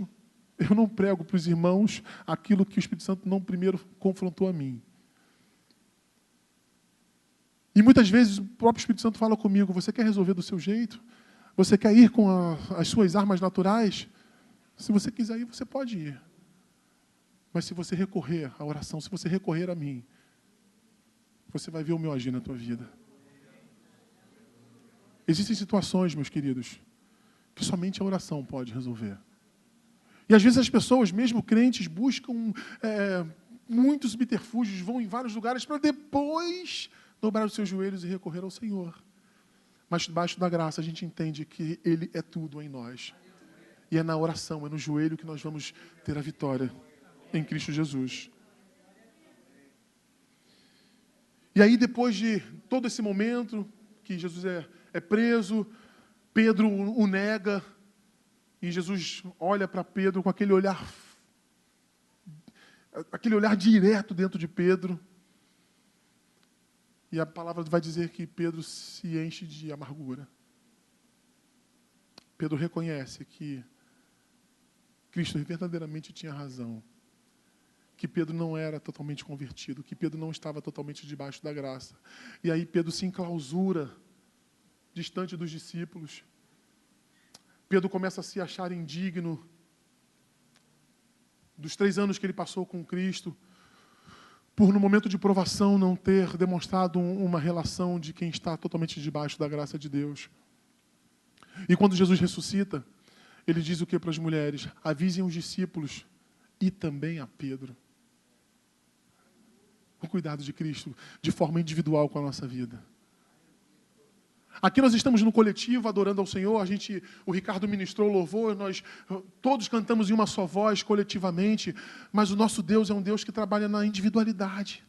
eu não prego para os irmãos aquilo que o Espírito Santo não primeiro confrontou a mim. E muitas vezes o próprio Espírito Santo fala comigo: você quer resolver do seu jeito? Você quer ir com as suas armas naturais? Se você quiser ir, você pode ir. Mas se você recorrer à oração, se você recorrer a mim, você vai ver o meu agir na tua vida. Existem situações, meus queridos, que somente a oração pode resolver. E às vezes as pessoas, mesmo crentes, buscam muitos subterfúgios, vão em vários lugares para depois dobrar os seus joelhos e recorrer ao Senhor. Mas debaixo da graça a gente entende que Ele é tudo em nós. E é na oração, é no joelho que nós vamos ter a vitória em Cristo Jesus. E aí, depois de todo esse momento, que Jesus é preso, Pedro o nega, e Jesus olha para Pedro com aquele olhar direto dentro de Pedro. E a palavra vai dizer que Pedro se enche de amargura. Pedro reconhece que Cristo verdadeiramente tinha razão. Que Pedro não era totalmente convertido, que Pedro não estava totalmente debaixo da graça. E aí Pedro se enclausura, distante dos discípulos. Pedro começa a se achar indigno dos 3 anos que ele passou com Cristo, por no momento de provação não ter demonstrado uma relação de quem está totalmente debaixo da graça de Deus. E quando Jesus ressuscita, ele diz o que para as mulheres? Avisem os discípulos e também a Pedro. O cuidado de Cristo de forma individual com a nossa vida. Aqui nós estamos no coletivo adorando ao Senhor, o Ricardo ministrou louvor, nós todos cantamos em uma só voz coletivamente, mas o nosso Deus é um Deus que trabalha na individualidade.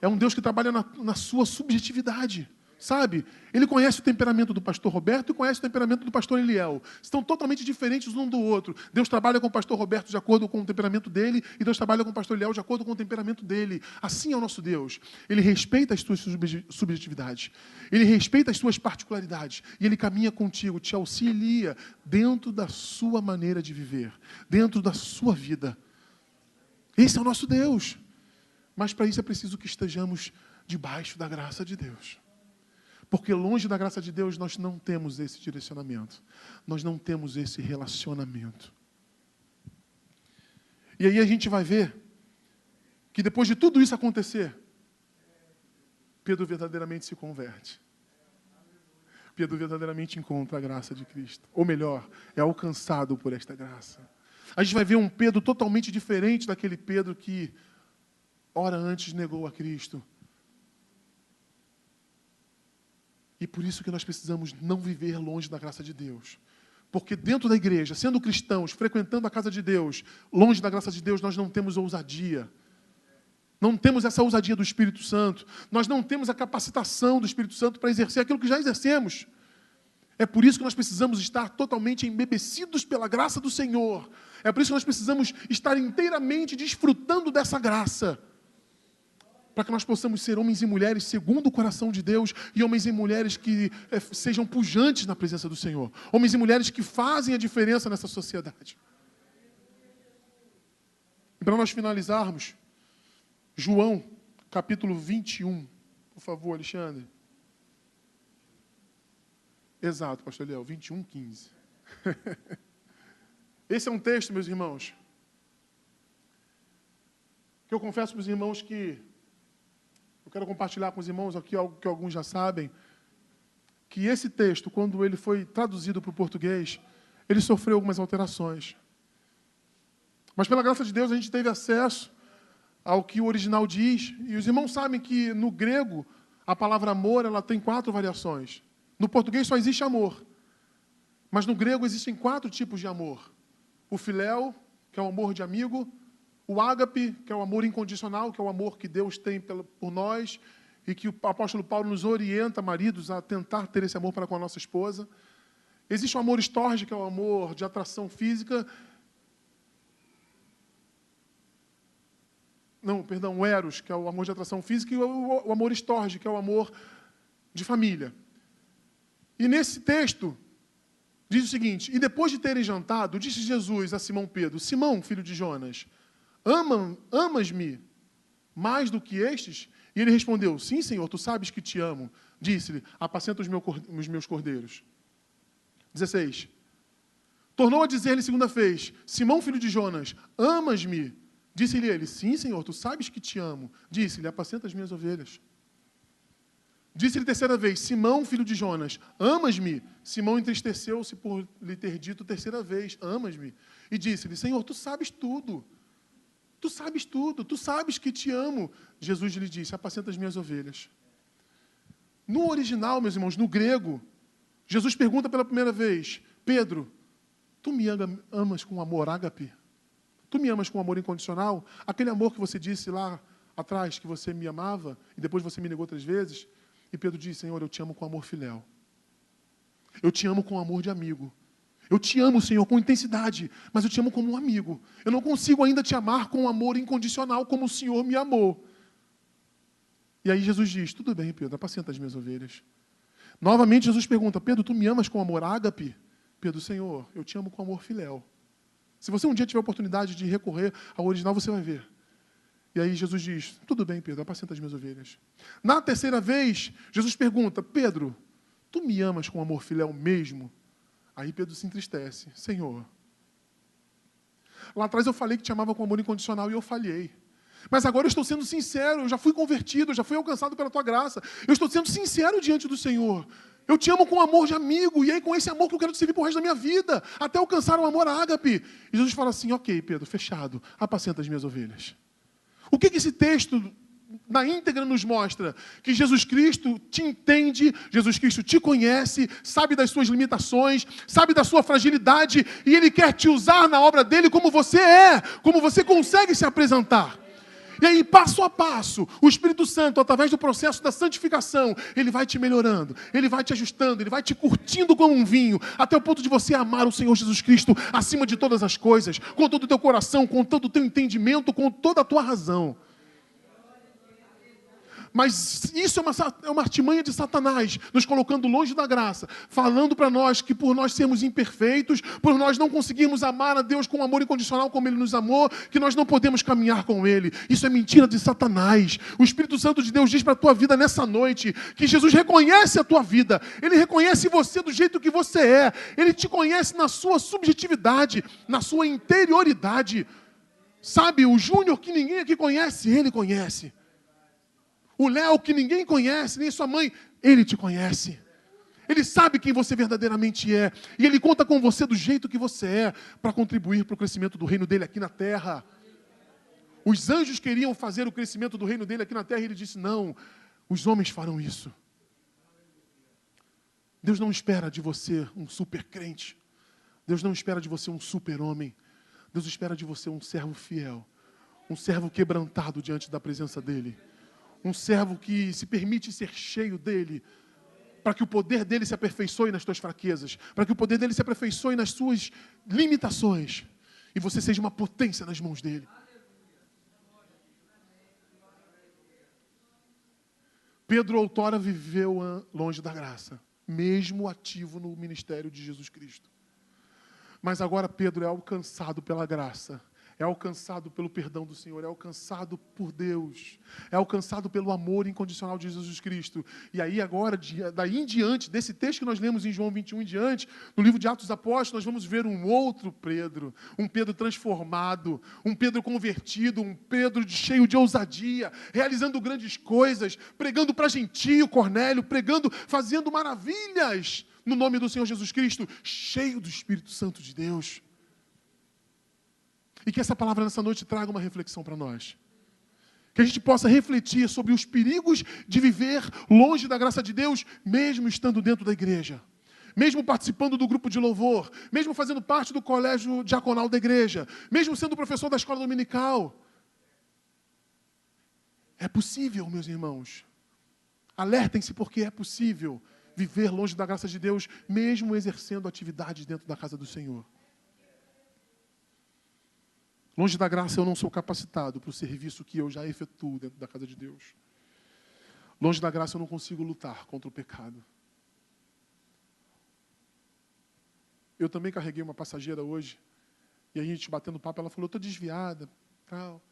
É um Deus que trabalha na sua subjetividade. Sabe? Ele conhece o temperamento do pastor Roberto e conhece o temperamento do pastor Eliel. Estão totalmente diferentes um do outro. Deus trabalha com o pastor Roberto de acordo com o temperamento dele e Deus trabalha com o pastor Eliel de acordo com o temperamento dele. Assim é o nosso Deus. Ele respeita as suas subjetividades. Ele respeita as suas particularidades. E Ele caminha contigo, te auxilia dentro da sua maneira de viver, dentro da sua vida. Esse é o nosso Deus. Mas para isso é preciso que estejamos debaixo da graça de Deus. Porque longe da graça de Deus nós não temos esse direcionamento. Nós não temos esse relacionamento. E aí a gente vai ver que depois de tudo isso acontecer, Pedro verdadeiramente se converte. Pedro verdadeiramente encontra a graça de Cristo. Ou melhor, é alcançado por esta graça. A gente vai ver um Pedro totalmente diferente daquele Pedro que, hora antes, negou a Cristo. E por isso que nós precisamos não viver longe da graça de Deus. Porque dentro da igreja, sendo cristãos, frequentando a casa de Deus, longe da graça de Deus, nós não temos ousadia. Não temos essa ousadia do Espírito Santo. Nós não temos a capacitação do Espírito Santo para exercer aquilo que já exercemos. É por isso que nós precisamos estar totalmente embebecidos pela graça do Senhor. É por isso que nós precisamos estar inteiramente desfrutando dessa graça. Para que nós possamos ser homens e mulheres segundo o coração de Deus e homens e mulheres que sejam pujantes na presença do Senhor. Homens e mulheres que fazem a diferença nessa sociedade. E para nós finalizarmos, João, capítulo 21. Por favor, Alexandre. Exato, pastor Léo, 21, 15. Esse é um texto, meus irmãos, que eu confesso para os irmãos que eu quero compartilhar com os irmãos aqui algo que alguns já sabem, que esse texto, quando ele foi traduzido para o português, ele sofreu algumas alterações. Mas pela graça de Deus a gente teve acesso ao que o original diz, e os irmãos sabem que no grego a palavra amor ela tem 4 variações. No português só existe amor, mas no grego existem 4 tipos de amor. O filéu, que é o amor de amigo, o ágape, que é o amor incondicional, que é o amor que Deus tem por nós, e que o apóstolo Paulo nos orienta, maridos, a tentar ter esse amor para com a nossa esposa. Existe o amor estorge, que é o amor de atração física. O eros, que é o amor de atração física, e o amor estorge, que é o amor de família. E nesse texto, diz o seguinte: e depois de terem jantado, disse Jesus a Simão Pedro: Simão, filho de Jonas, amas-me mais do que estes? E ele respondeu: sim, Senhor, tu sabes que te amo. Disse-lhe: apacenta os meus cordeiros. 16. Tornou a dizer-lhe segunda vez: Simão, filho de Jonas, amas-me? Disse-lhe ele: sim, Senhor, tu sabes que te amo. Disse-lhe: apacenta as minhas ovelhas. Disse-lhe terceira vez: Simão, filho de Jonas, amas-me? Simão entristeceu-se por lhe ter dito terceira vez: amas-me? E disse-lhe: Senhor, tu sabes tudo. Tu sabes tudo, tu sabes que te amo. Jesus lhe disse: apacenta as minhas ovelhas. No original, meus irmãos, no grego, Jesus pergunta pela primeira vez: Pedro, tu me amas com amor ágape? Tu me amas com amor incondicional? Aquele amor que você disse lá atrás, que você me amava, e depois você me negou 3 vezes? E Pedro disse: Senhor, eu te amo com amor filéu. Eu te amo com amor de amigo. Eu te amo, Senhor, com intensidade, mas eu te amo como um amigo. Eu não consigo ainda te amar com amor incondicional, como o Senhor me amou. E aí Jesus diz: tudo bem, Pedro, apacenta as minhas ovelhas. Novamente Jesus pergunta: Pedro, tu me amas com amor ágape? Pedro: Senhor, eu te amo com amor filéu. Se você um dia tiver a oportunidade de recorrer ao original, você vai ver. E aí Jesus diz: tudo bem, Pedro, apacenta as minhas ovelhas. Na terceira vez, Jesus pergunta: Pedro, tu me amas com amor filéu mesmo? Aí Pedro se entristece: Senhor, lá atrás eu falei que te amava com amor incondicional e eu falhei. Mas agora eu estou sendo sincero, eu já fui convertido, eu já fui alcançado pela tua graça. Eu estou sendo sincero diante do Senhor. Eu te amo com amor de amigo, e aí com esse amor que eu quero te servir por resto da minha vida, até alcançar o amor ágape. E Jesus fala assim: ok, Pedro, fechado, apacenta as minhas ovelhas. O que esse texto na íntegra nos mostra? Que Jesus Cristo te entende, Jesus Cristo te conhece, sabe das suas limitações, sabe da sua fragilidade, e Ele quer te usar na obra dEle como você é, como você consegue se apresentar. E aí, passo a passo, o Espírito Santo, através do processo da santificação, ele vai te melhorando, ele vai te ajustando, ele vai te curtindo como um vinho, até o ponto de você amar o Senhor Jesus Cristo acima de todas as coisas, com todo o teu coração, com todo o teu entendimento, com toda a tua razão. Mas isso é uma artimanha de Satanás, nos colocando longe da graça, falando para nós que por nós sermos imperfeitos, por nós não conseguirmos amar a Deus com amor incondicional como Ele nos amou, que nós não podemos caminhar com Ele. Isso é mentira de Satanás. O Espírito Santo de Deus diz para a tua vida nessa noite, que Jesus reconhece a tua vida, Ele reconhece você do jeito que você é, Ele te conhece na sua subjetividade, na sua interioridade. Sabe, o Júnior que ninguém aqui conhece, ele conhece. O Léo que ninguém conhece, nem sua mãe, ele te conhece. Ele sabe quem você verdadeiramente é. E ele conta com você do jeito que você é para contribuir para o crescimento do reino dele aqui na terra. Os anjos queriam fazer o crescimento do reino dele aqui na terra e ele disse, não, os homens farão isso. Deus não espera de você um super crente. Deus não espera de você um super homem. Deus espera de você um servo fiel. Um servo quebrantado diante da presença dele. Um servo que se permite ser cheio dele, para que o poder dele se aperfeiçoe nas tuas fraquezas, para que o poder dele se aperfeiçoe nas suas limitações, e você seja uma potência nas mãos dele. Pedro outrora viveu longe da graça, mesmo ativo no ministério de Jesus Cristo. Mas agora Pedro é alcançado pela graça, é alcançado pelo perdão do Senhor, é alcançado por Deus, é alcançado pelo amor incondicional de Jesus Cristo. E aí agora, daí em diante, desse texto que nós lemos em João 21 em diante, no livro de Atos dos Apóstolos, nós vamos ver um outro Pedro, um Pedro transformado, um Pedro convertido, um Pedro cheio de ousadia, realizando grandes coisas, pregando para gentio, Cornélio, pregando, fazendo maravilhas no nome do Senhor Jesus Cristo, cheio do Espírito Santo de Deus. E que essa palavra nessa noite traga uma reflexão para nós. Que a gente possa refletir sobre os perigos de viver longe da graça de Deus, mesmo estando dentro da igreja. Mesmo participando do grupo de louvor, mesmo fazendo parte do colégio diaconal da igreja, mesmo sendo professor da escola dominical. É possível, meus irmãos. Alertem-se porque é possível viver longe da graça de Deus, mesmo exercendo atividades dentro da casa do Senhor. Longe da graça eu não sou capacitado para o serviço que eu já efetuo dentro da casa de Deus. Longe da graça eu não consigo lutar contra o pecado. Eu também carreguei uma passageira hoje, e a gente batendo papo, ela falou, eu estou desviada, tal.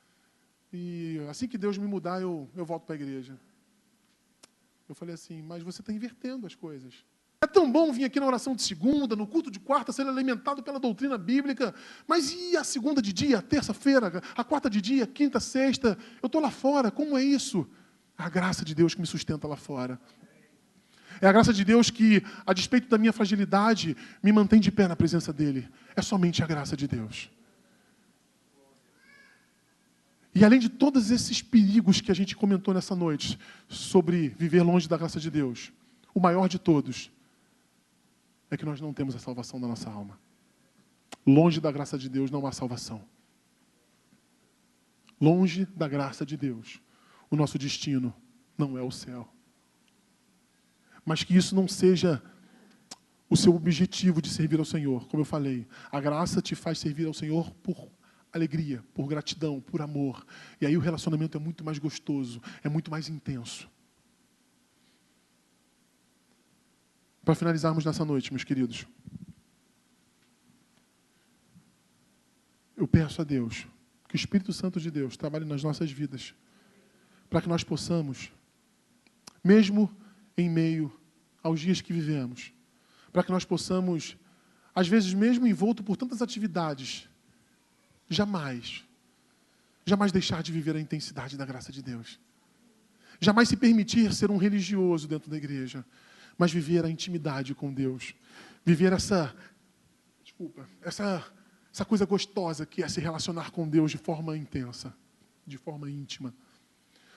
E assim que Deus me mudar, eu volto para a igreja. Eu falei assim, mas você está invertendo as coisas. É tão bom vir aqui na oração de segunda, no culto de quarta, ser alimentado pela doutrina bíblica, mas e a segunda de dia, a terça-feira, a quarta de dia, quinta, sexta? Eu estou lá fora, como é isso? A graça de Deus que me sustenta lá fora. É a graça de Deus que, a despeito da minha fragilidade, me mantém de pé na presença dEle. É somente a graça de Deus. E além de todos esses perigos que a gente comentou nessa noite, sobre viver longe da graça de Deus, o maior de todos é que nós não temos a salvação da nossa alma. Longe da graça de Deus não há salvação. Longe da graça de Deus, o nosso destino não é o céu. Mas que isso não seja o seu objetivo de servir ao Senhor. Como eu falei, a graça te faz servir ao Senhor por alegria, por gratidão, por amor. E aí o relacionamento é muito mais gostoso, é muito mais intenso. Para finalizarmos nessa noite, meus queridos, eu peço a Deus que o Espírito Santo de Deus trabalhe nas nossas vidas, para que nós possamos, mesmo em meio aos dias que vivemos, para que nós possamos, às vezes mesmo envolto por tantas atividades, jamais deixar de viver a intensidade da graça de Deus. Jamais se permitir ser um religioso dentro da igreja, mas viver a intimidade com Deus. Viver essa coisa gostosa que é se relacionar com Deus de forma intensa, de forma íntima.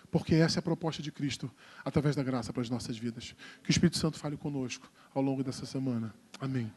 Porque essa é a proposta de Cristo, através da graça para as nossas vidas. Que o Espírito Santo fale conosco ao longo dessa semana. Amém.